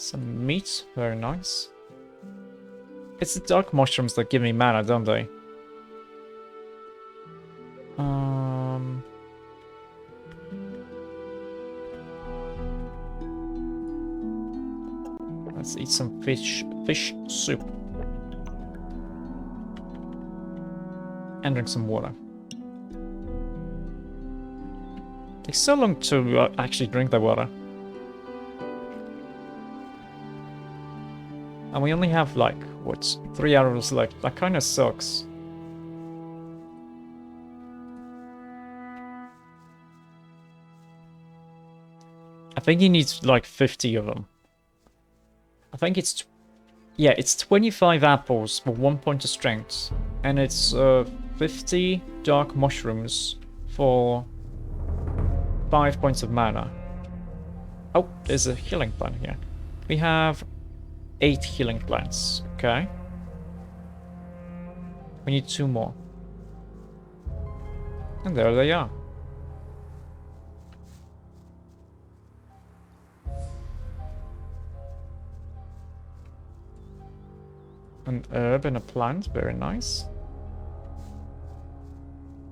Some meat, very nice. It's the dark mushrooms that give me mana, don't they? Let's eat some fish soup. And drink some water. Takes so long to actually drink the water. And we only have like, what, 3 hours left. That kind of sucks. I think he needs like 50 of them. I think it's... Yeah, it's 25 apples for 1 point of strength. And it's 50 dark mushrooms for 5 points of mana. Oh, there's a healing plant here. We have 8 healing plants. Okay. We need 2 more. And there they are. An herb and a plant, very nice.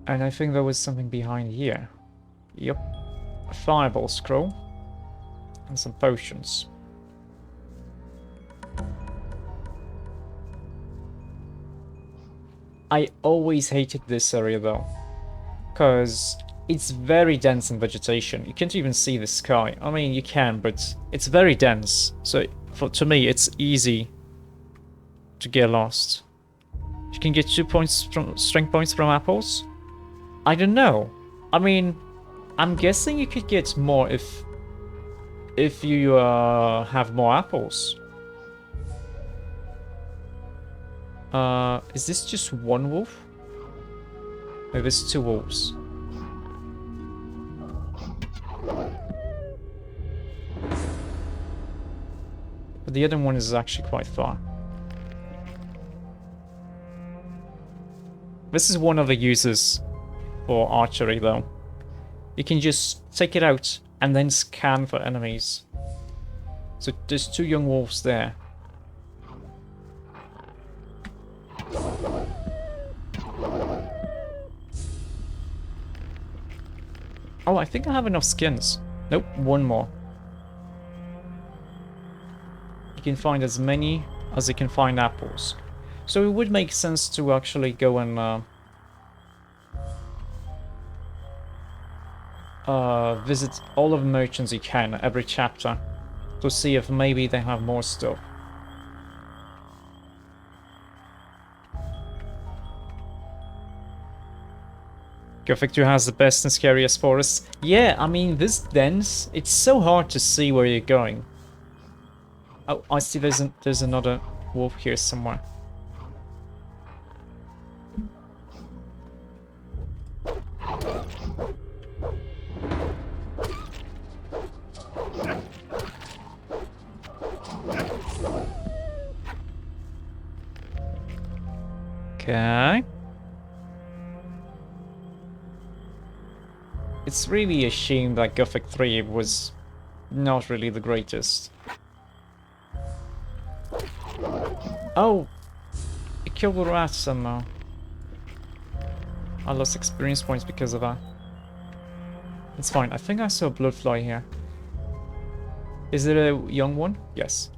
And I think there was something behind here. Yep. A fireball scroll. And some potions. I always hated this area though. Because it's very dense in vegetation. You can't even see the sky. I mean, you can, but it's very dense. So to me, it's easy to get lost. You can get 2 points from strength points from apples. I don't know. I mean, I'm guessing you could get more if you have more apples. Is this just one wolf? No, there's 2 wolves. But the other one is actually quite far. This is one of the uses for archery, though. You can just take it out and then scan for enemies. So there's 2 young wolves there. Oh, I think I have enough skins. Nope, 1 more. You can find as many as you can find apples. So it would make sense to actually go and visit all of the merchants you can every chapter to see if maybe they have more stuff. Gothic 2 has the best and scariest forests. Yeah, I mean, this dense, it's so hard to see where you're going. Oh, I see there's another wolf here somewhere. Okay. It's really a shame that Gothic 3 was not really the greatest. Oh! It killed the rat somehow. I lost experience points because of that. It's fine. I think I saw a blood fly here. Is it a young one? Yes.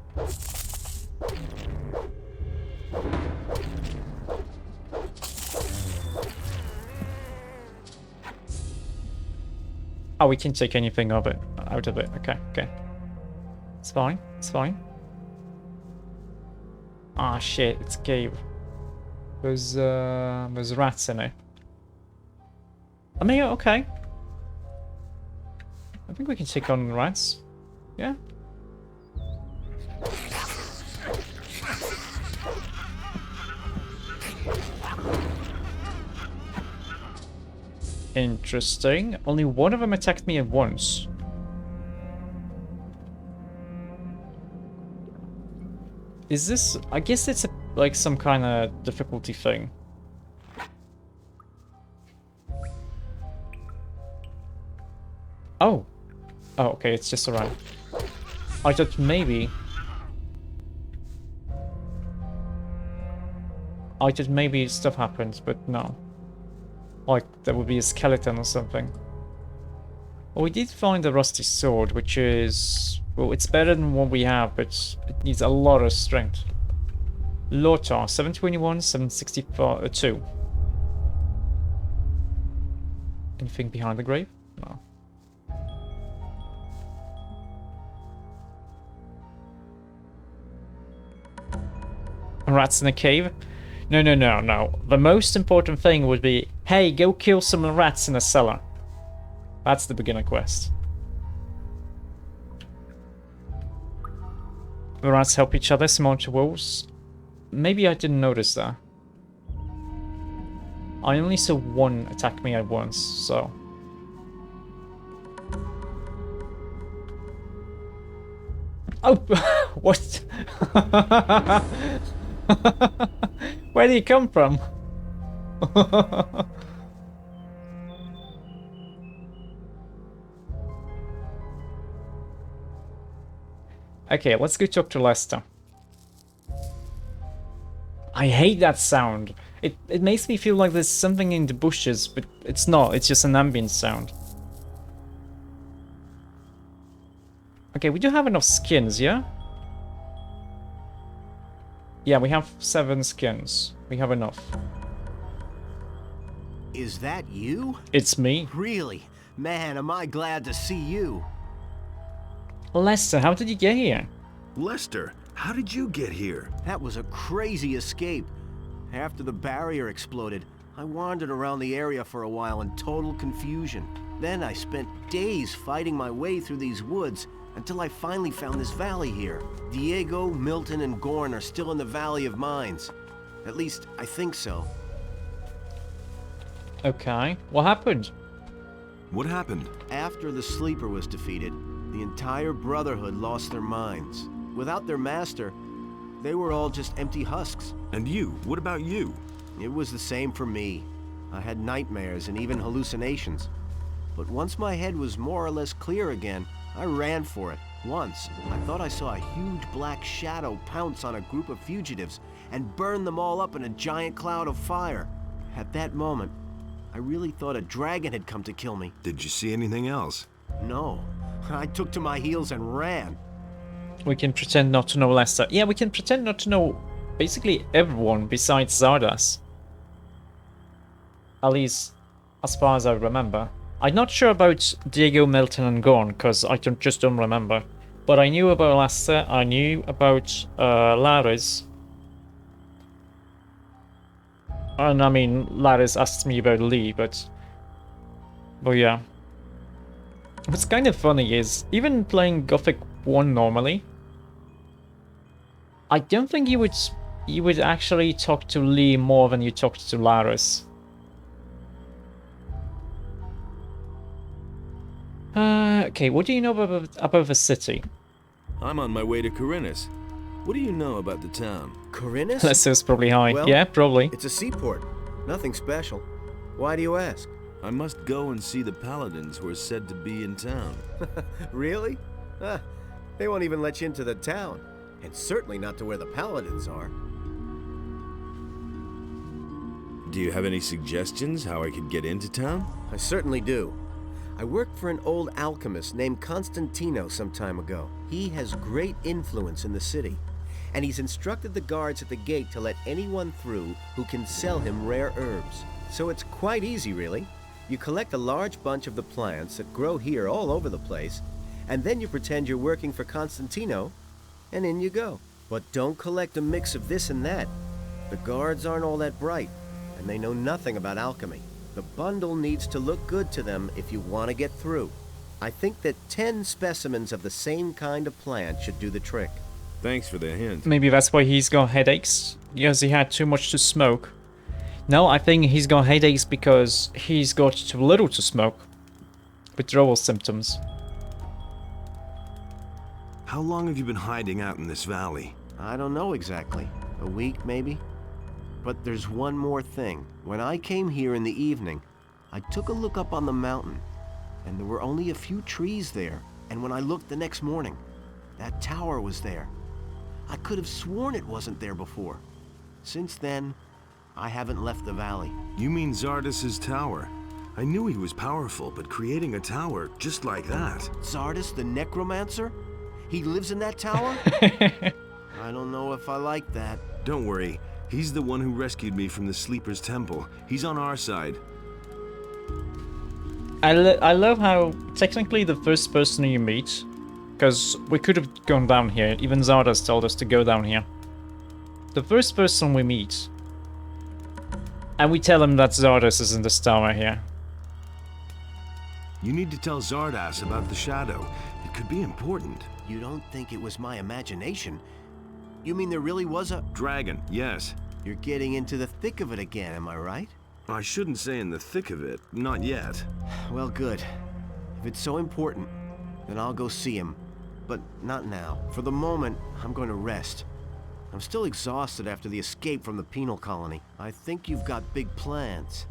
Oh, we can take anything of it out of it. Okay, okay. It's fine. It's fine. Ah, shit! It's a cave. There's rats in it. I mean, okay. I think we can take on rats. Yeah. Interesting. Only one of them attacked me at once. Is this... I guess it's like some kind of difficulty thing. Oh. Oh, okay, it's just around. I thought maybe I thought maybe stuff happens, but no. Like, there would be a skeleton or something. Well, we did find a rusty sword, which is... Well, it's better than what we have, but it needs a lot of strength. Lotar, 721, 762. Anything behind the grave? No. Rats in a cave? No, no, no, no. The most important thing would be, hey, go kill some rats in a cellar. That's the beginner quest. The rats help each other, similar to wolves. Maybe I didn't notice that. I only saw one attack me at once, so... Oh! What? Where did he come from? Okay, let's go talk to Lester. I hate that sound. It makes me feel like there's something in the bushes, but it's not. It's just an ambient sound. Okay, we do have enough skins, yeah? Yeah, we have 7 skins. We have enough. Is that you? It's me. Really? Man, am I glad to see you. Lester, how did you get here? Lester, how did you get here? That was a crazy escape. After the barrier exploded, I wandered around the area for a while in total confusion. Then I spent days fighting my way through these woods until I finally found this valley here. Diego, Milton, and Gorn are still in the Valley of Mines. At least, I think so. Okay, what happened? What happened? After the Sleeper was defeated, the entire Brotherhood lost their minds. Without their master, they were all just empty husks. And you? What about you? It was the same for me. I had nightmares and even hallucinations. But once my head was more or less clear again, I ran for it. Once, I thought I saw a huge black shadow pounce on a group of fugitives and burn them all up in a giant cloud of fire. At that moment, I really thought a dragon had come to kill me. Did you see anything else? No. I took to my heels and ran. We can pretend not to know Lester. Yeah, we can pretend not to know basically everyone besides Zardas. At least, as far as I remember. I'm not sure about Diego, Milton, and Gorn, because I just don't remember. But I knew about Lester, I knew about Laris. And I mean, Laris asked me about Lee, but yeah. What's kind of funny is, even playing Gothic 1 normally, I don't think you would actually talk to Lee more than you talked to Laris. Okay, what do you know about the city? I'm on my way to Corinus. What do you know about the town? Corinus? Lester's probably high. Well, yeah, probably. It's a seaport. Nothing special. Why do you ask? I must go and see the paladins who are said to be in town. Really? They won't even let you into the town. And certainly not to where the paladins are. Do you have any suggestions how I could get into town? I certainly do. I worked for an old alchemist named Constantino some time ago. He has great influence in the city, and he's instructed the guards at the gate to let anyone through who can sell him rare herbs. So it's quite easy, really. You collect a large bunch of the plants that grow here all over the place, and then you pretend you're working for Constantino, and in you go. But don't collect a mix of this and that. The guards aren't all that bright, and they know nothing about alchemy. The bundle needs to look good to them if you want to get through. I think that 10 specimens of the same kind of plant should do the trick. Thanks for the hint. Maybe that's why he's got headaches, because he had too much to smoke. No, I think he's got headaches because he's got too little to smoke. Withdrawal symptoms. How long have you been hiding out in this valley? I don't know exactly. A week, maybe? But there's one more thing. When I came here in the evening, I took a look up on the mountain, and there were only a few trees there. And when I looked the next morning, that tower was there. I could have sworn it wasn't there before. Since then, I haven't left the valley. You mean Zardas's tower? I knew he was powerful, but creating a tower just like that... Zardas the necromancer? He lives in that tower? I don't know if I like that. Don't worry, he's the one who rescued me from the Sleeper's Temple. He's on our side. I love how technically the first person you meet, because we could have gone down here, even Zardas told us to go down here. The first person we meet, and we tell him that Zardas is in this tower here. You need to tell Zardas about the shadow. It could be important. You don't think it was my imagination? You mean there really was a... Dragon, yes. You're getting into the thick of it again, am I right? I shouldn't say in the thick of it. Not yet. Well, good. If it's so important, then I'll go see him. But not now. For the moment, I'm going to rest. I'm still exhausted after the escape from the penal colony. I think you've got big plans.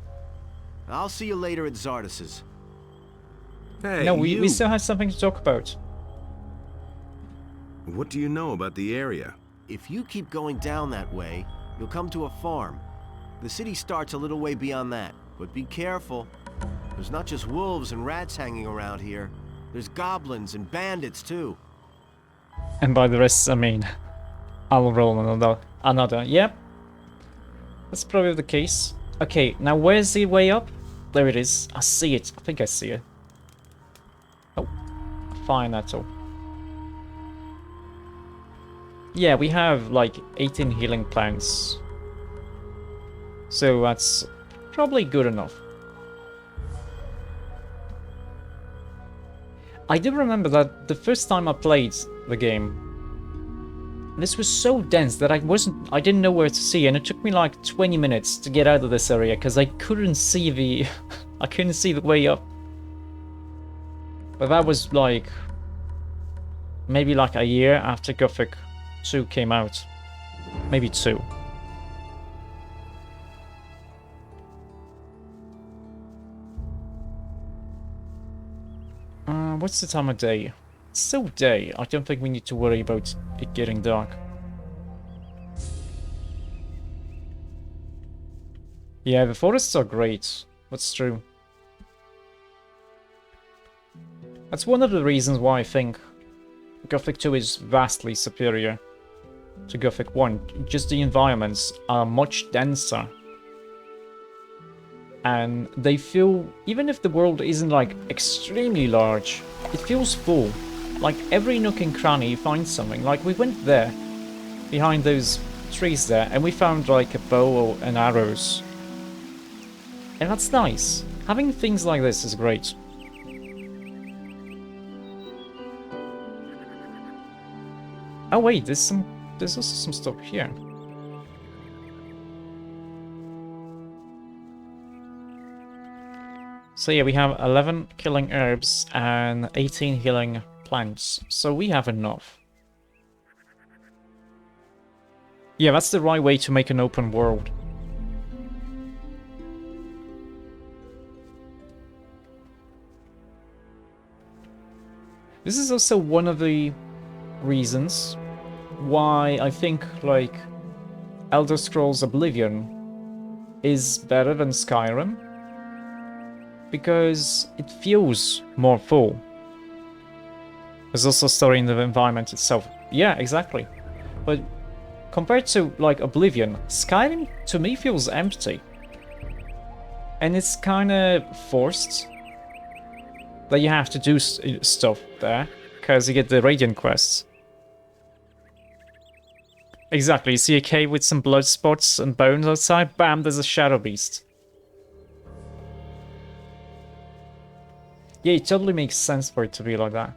I'll see you later at Zardas's. Hey, No, we still have something to talk about. What do you know about the area? If you keep going down that way, you'll come to a farm. The city starts a little way beyond that, but be careful. There's not just wolves and rats hanging around here. There's goblins and bandits too. And by the rest, I mean, I'll roll another. Yep. That's probably the case. Okay, now where's the way up? There it is. I see it. I think I see it. Oh, fine, that's all. Yeah, we have like 18 healing plants. So that's probably good enough. I do remember that the first time I played the game, this was so dense that I didn't know where to see, and it took me like 20 minutes to get out of this area because I couldn't see the I couldn't see the way up. But that was like maybe like a year after Gothic 2 came out. Maybe 2. What's the time of day? It's still day. I don't think we need to worry about it getting dark. Yeah, the forests are great. That's true. That's one of the reasons why I think Gothic 2 is vastly superior to Gothic 1. Just the environments are much denser. And they feel, even if the world isn't like extremely large, it feels full. Like every nook and cranny you find something. Like we went there, behind those trees there, and we found like a bow and arrows. And that's nice. Having things like this is great. Oh wait, there's also some stuff here. So yeah, we have 11 killing herbs and 18 healing plants. So we have enough. Yeah, that's the right way to make an open world. This is also one of the reasons why I think, like, Elder Scrolls Oblivion is better than Skyrim. Because it feels more full. There's also story in the environment itself. Yeah, exactly. But compared to, like, Oblivion, Skyrim, to me, feels empty. And it's kind of forced that you have to do stuff there, because you get the Radiant quests. Exactly, you see a cave with some blood spots and bones outside, bam, there's a Shadow Beast. Yeah, it totally makes sense for it to be like that.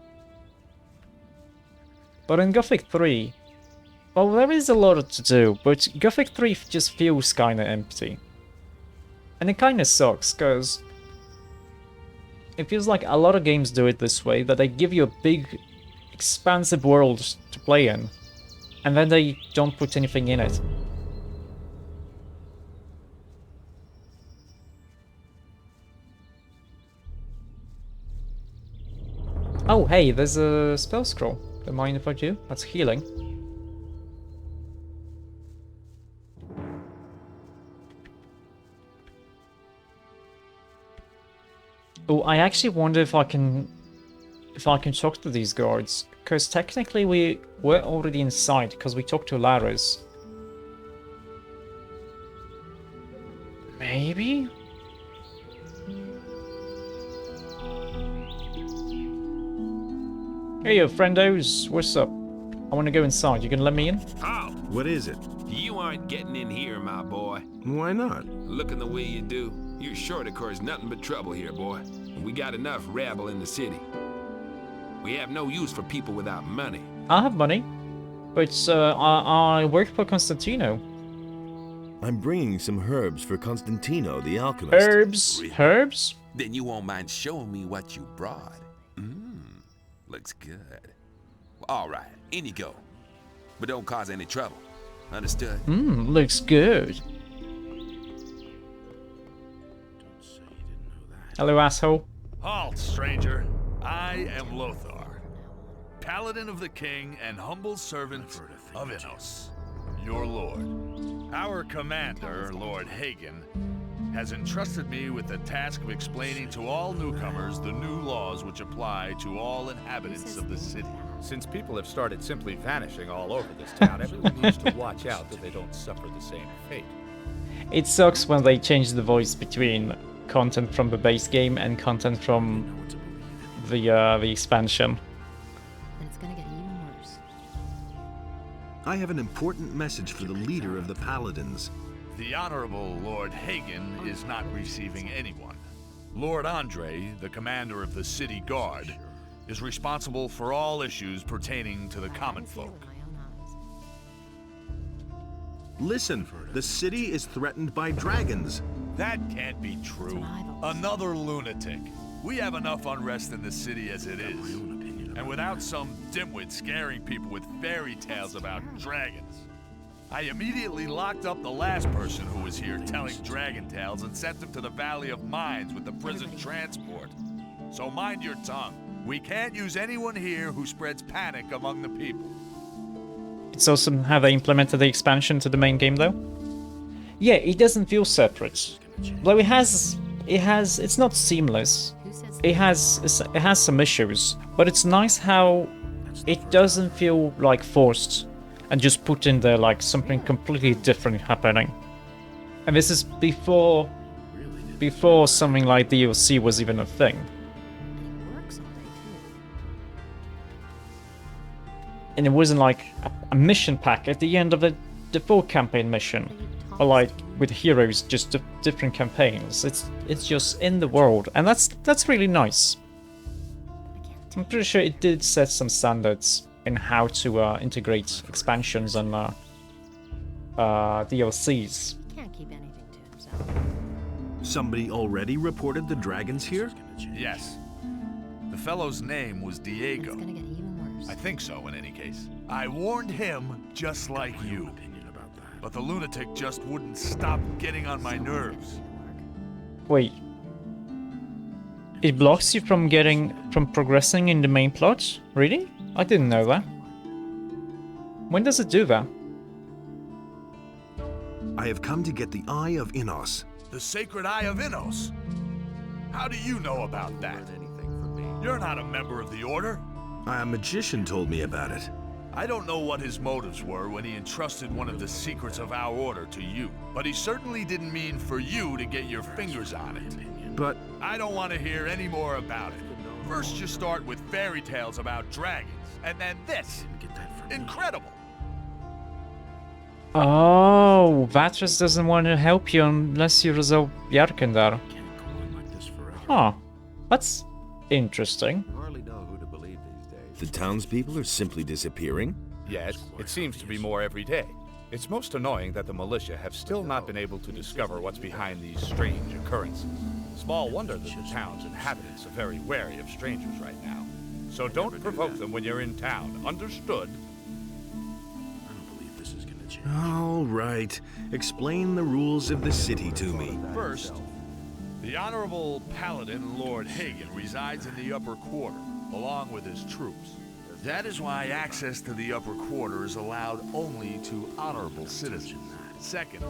But in Gothic 3, well, there is a lot to do, but Gothic 3 just feels kinda empty. And it kinda sucks, because it feels like a lot of games do it this way, that they give you a big, expansive world to play in, and then they don't put anything in it. Oh, hey, there's a spell scroll. Don't mind if I do. That's healing. Oh, I actually wonder if I can talk to these guards, because technically we were already inside because we talked to Laris. Maybe? Hey, yo, friendos, what's up? I want to go inside. You gonna let me in? Oh, What is it? you aren't getting in here, my boy. Why not? Looking the way you do, you're sure to cause nothing but trouble here, boy. And we got enough rabble in the city. We have no use for people without money. I have money, but I work for Constantino. I'm bringing some herbs for Constantino, the alchemist. Herbs? Really? Herbs? Then you won't mind showing me what you brought. Looks good. Well, all right, in you go. But don't cause any trouble. Understood? Looks good. Hello, asshole. Halt, stranger. I am Lothar, paladin of the king and humble servant of Innos, your lord. Our commander, Lord Hagen, has entrusted me with the task of explaining to all newcomers the new laws which apply to all inhabitants of the city. Since people have started simply vanishing all over this town, everyone needs to watch out that they don't suffer the same fate. It sucks when they change the voice between content from the base game and content from the expansion. And it's gonna get even worse. I have an important message for the leader of the Paladins. The Honorable Lord Hagen is not receiving anyone. Lord Andre, the commander of the city guard, is responsible for all issues pertaining to the common See it folk. with my own eyes. Listen, the city is threatened by dragons. That can't be true. Survival. Another lunatic. We have enough unrest in the city as it is. And without some dimwit scaring people with fairy tales about dragons. I immediately locked up the last person who was here telling dragon tales and sent him to the Valley of Mines with the prison transport. So mind your tongue. We can't use anyone here who spreads panic among the people. It's awesome how they implemented the expansion to the main game, though. Yeah, it doesn't feel separate. Though it's not seamless. Who says It has some issues, but it's nice how it doesn't feel like forced and just put in there like something completely different happening. And this is before something like DLC was even a thing. and it works all day too? And it wasn't like a mission pack at the end of the full campaign mission, or like with heroes, just different campaigns. It's just in the world, and that's really nice. I'm pretty sure it did set some standards in how to integrate expansions and DLCs. He can't keep anything to himself. Somebody already reported the dragons here? Yes. The fellow's name was And Diego. it's gonna get even worse. I think so, in any case. I warned him just like you. But the lunatic just wouldn't stop getting on my nerves. Wait. It blocks you from progressing in the main plot? Really? I didn't know that. When does it do that? I have come to get the Eye of Innos. The Sacred Eye of Innos. How do you know about that? You're not a member of the Order. A magician told me about it. I don't know what his motives were when he entrusted one of the secrets of our Order to you, but he certainly didn't mean for you to get your fingers on it. But I don't want to hear any more about it. First you start with fairy tales about dragons, and then this. Incredible. Oh, Vatras doesn't want to help you unless you resolve Yarkandar. Huh. That's interesting. the townspeople are simply disappearing? Yes, it seems to be more every day. It's most annoying that the militia have still not been able to discover what's behind these strange occurrences. Small wonder that the town's inhabitants are very wary of strangers right now. So don't provoke them when you're in town, understood? All right. Explain the rules of the city to me. First, the Honorable Paladin Lord Hagen resides in the upper quarter, along with his troops. That is why access to the upper quarter is allowed only to honorable citizens. Second,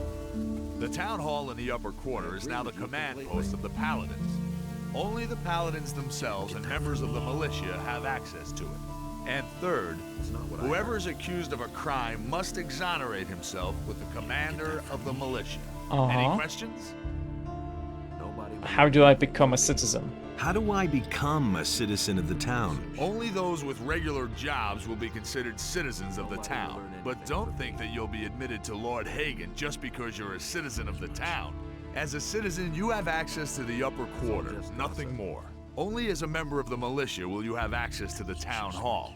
the town hall in the upper quarter is now the command post of the Paladins. Only the paladins themselves and members of the militia have access to it. And third, whoever is accused of a crime must exonerate himself with the commander of the militia. Any questions? How do I become a citizen? How do I become a citizen of the town? Only those with regular jobs will be considered citizens of the town. But don't think that you'll be admitted to Lord Hagen just because you're a citizen of the town. As a citizen, you have access to the upper quarter, nothing more. Only as a member of the militia will you have access to the town hall.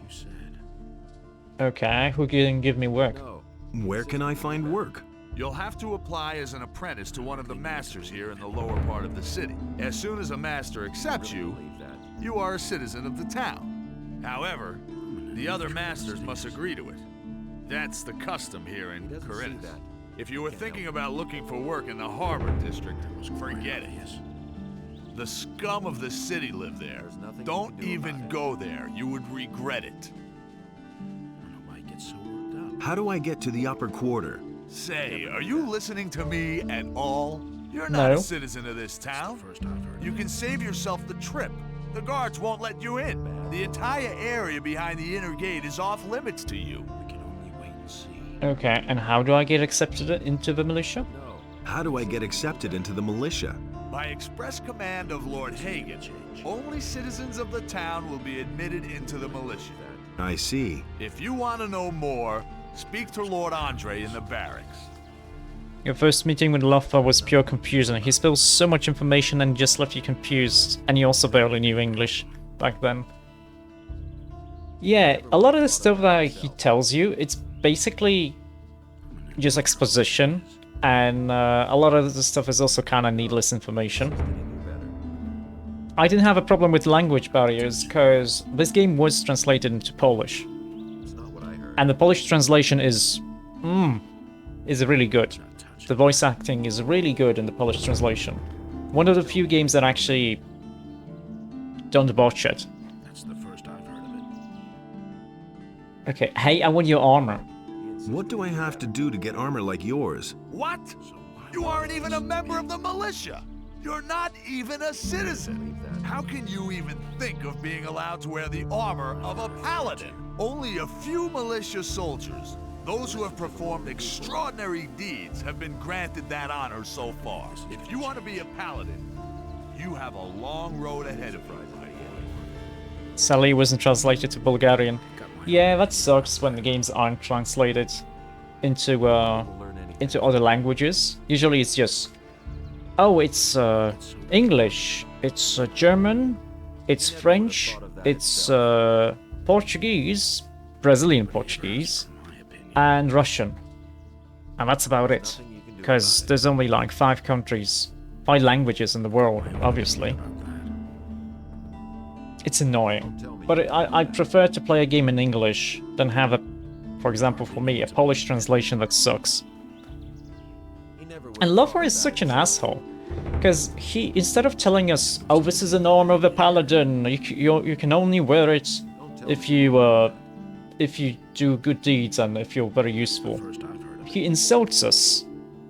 Okay, who can give me work? Where can I find work? You'll have to apply as an apprentice to one of the masters here in the lower part of the city. As soon as a master accepts you, you are a citizen of the town. However, the other masters must agree to it. That's the custom here in Corinth. If you were thinking about looking for work in the harbor district, forget it. The scum of the city live there. Don't even go there. You would regret it. How do I get to the upper quarter? Say, are you listening to me at all? You're not No. a citizen of this town. You can save yourself the trip. The guards won't let you in. The entire area behind the inner gate is off limits to you. Okay, and how do I get accepted into the militia? How do I get accepted into the militia? By express command of Lord Hagen, only citizens of the town will be admitted into the militia. I see. If you want to know more, speak to Lord Andre in the barracks. Your first meeting with Lothar was pure confusion. He spills so much information and just left you confused. And you also barely knew English back then. Yeah, a lot of the stuff that he tells you, it's basically just exposition. And a lot of the stuff is also kind of needless information. I didn't have a problem with language barriers, because this game was translated into Polish. And the Polish translation is really good. The voice acting is really good in the Polish translation. One of the few games that actually don't botch it. That's the first I've heard of it. Okay, hey, I want your armor. What do I have to do to get armor like yours? What? You aren't even a member of the militia. You're not even a citizen. How can you even think of being allowed to wear the armor of a paladin? Only a few militia soldiers, those who have performed extraordinary deeds, have been granted that honor so far. If you want to be a paladin, you have a long road ahead of you. Sally wasn't translated to Bulgarian. Yeah, that sucks when the games aren't translated into other languages. Usually it's just, oh, it's English, it's German, it's French, it's Portuguese, Brazilian Portuguese, and Russian. And that's about it. Because there's only like 5 countries, 5 languages in the world, obviously. It's annoying. But I prefer to play a game in English than have a, for example for me, a Polish translation that sucks. And Lothar is such an asshole. Because he, instead of telling us, oh, this is an armor of a paladin, you can only wear it if you do good deeds and if you're very useful. He insults us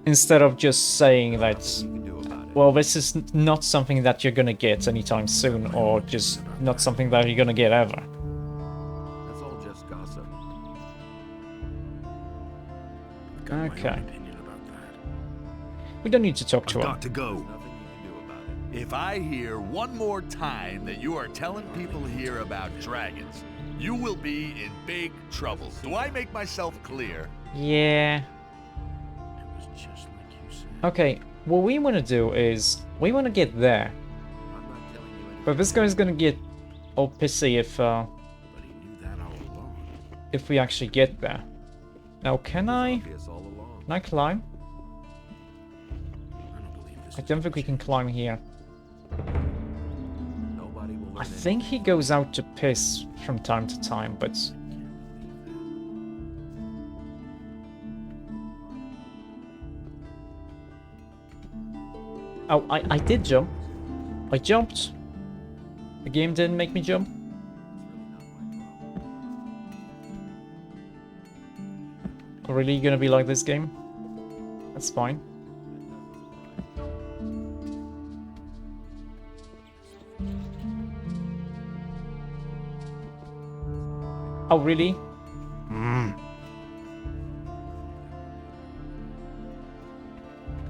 instead of just saying that, well, this is not something that you're gonna get anytime soon, or just not something that you're gonna get ever. That's all just gossip. Okay. We don't need to talk to I've him. got to go. Nothing you can do about it. If I hear one more time that you are telling people here about dragons, you will be in big trouble. Do I make myself clear? Yeah. It was just like you said. Okay, what we want to do is, we want to get there. I'm not telling you anything. But this guy's gonna get all pissy But he knew that all along. if we actually get there. Now, can I Obvious all along. climb? I don't believe this I is don't think we can climb here. Nobody will learn I think he goes out to piss from time to time, but oh, I did jump. I jumped. The game didn't make me jump. Really gonna be like this game? That's fine. Oh, really?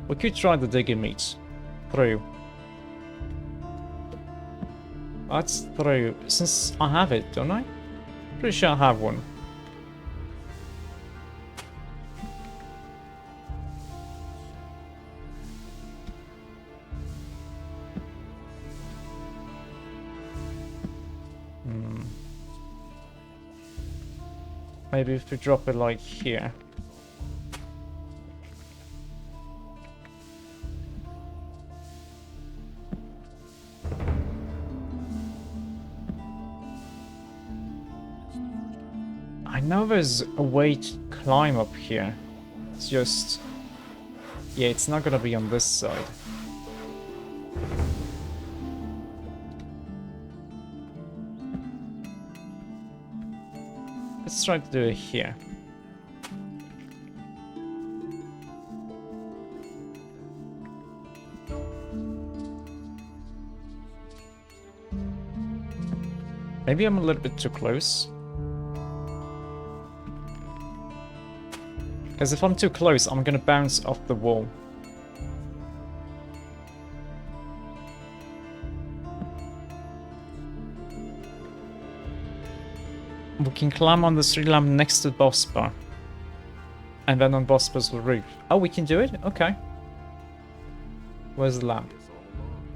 We could try the digger meat. Through. That's through. Since I have it, don't I? Pretty sure I have one. Maybe if we drop it like here. I know there's a way to climb up here. It's just... yeah, it's not gonna be on this side. Let's try to do it here. Maybe I'm a little bit too close. Because if I'm too close, I'm gonna bounce off the wall. We can climb on the street lamp next to boss bar. And then on boss bar's roof. Oh, we can do it? Okay. Where's the lamp?